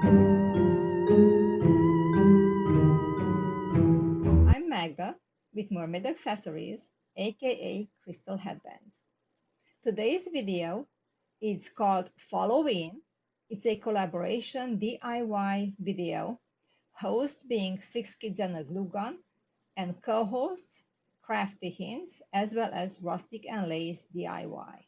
I'm Magda with Mermaid Accessories, aka Crystal Headbands. Today's video is called Follow In. It's a collaboration DIY video, host being 6Kids and a Glue Gun, and co-hosts Crafty Hints as well as Rustic and Lace DIY.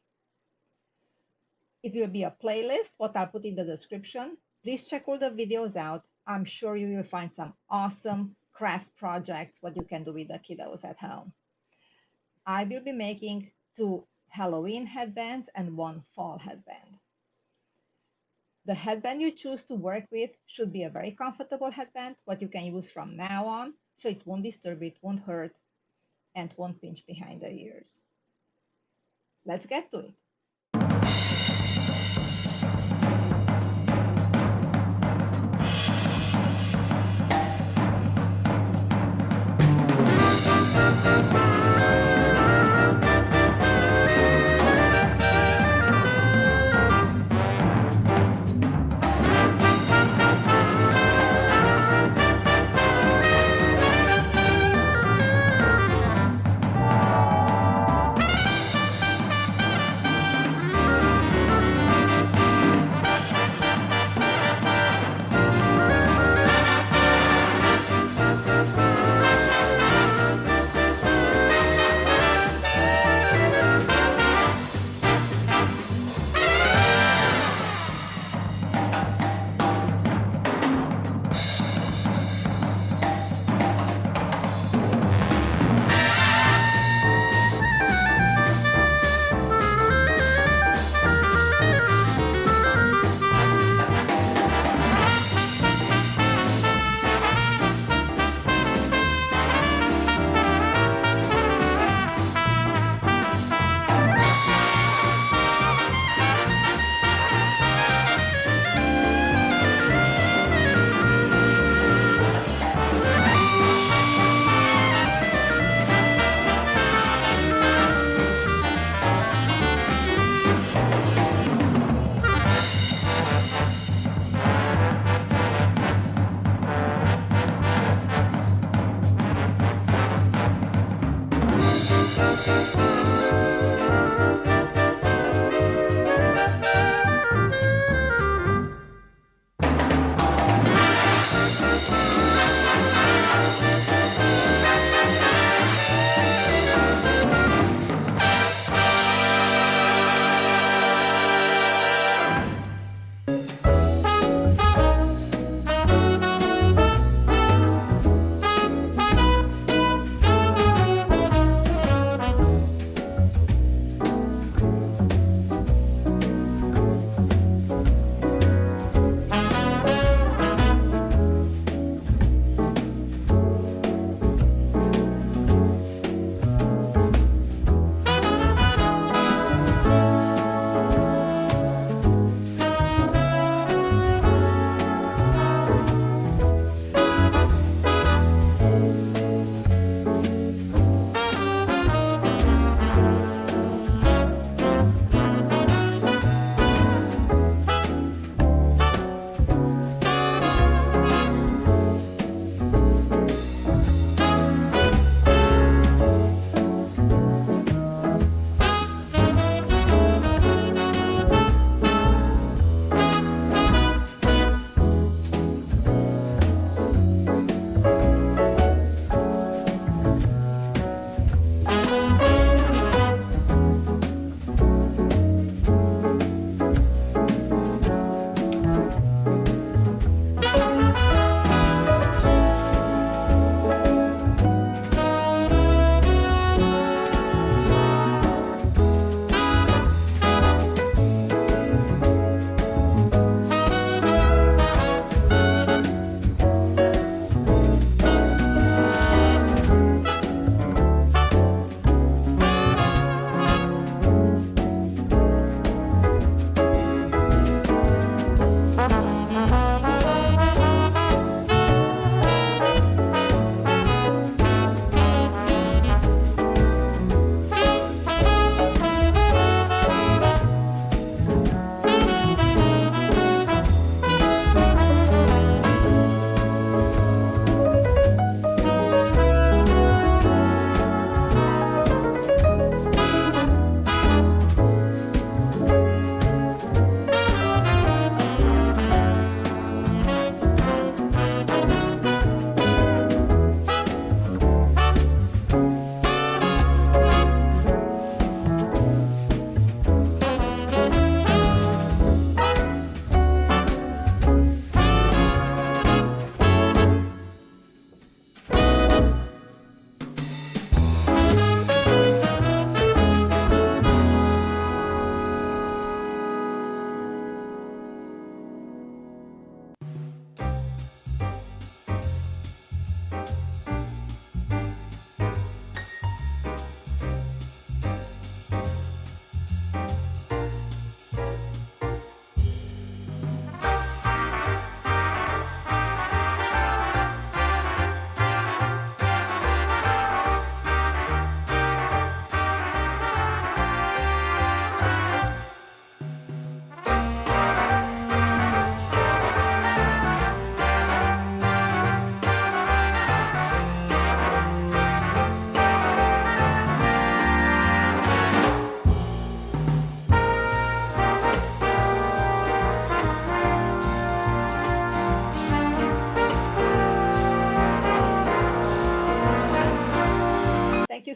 It will be a playlist, what I'll put in the description. Please check all the videos out. I'm sure you will find some awesome craft projects, what you can do with the kiddos at home. I will be making 2 Halloween headbands and 1 fall headband. The headband you choose to work with should be a very comfortable headband, what you can use from now on, so it won't disturb, it won't hurt, and won't pinch behind the ears. Let's get to it.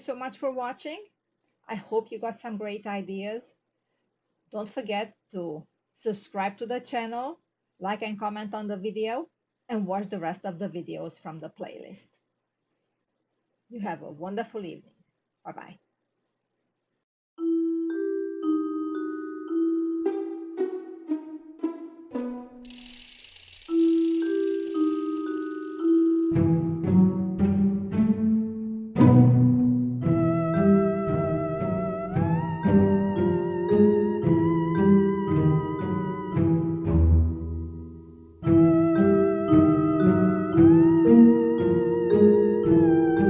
so much for watching. I hope you got some great ideas. Don't forget to subscribe to the channel, like and comment on the video, and watch the rest of the videos from the playlist. You have a wonderful evening. Bye-bye.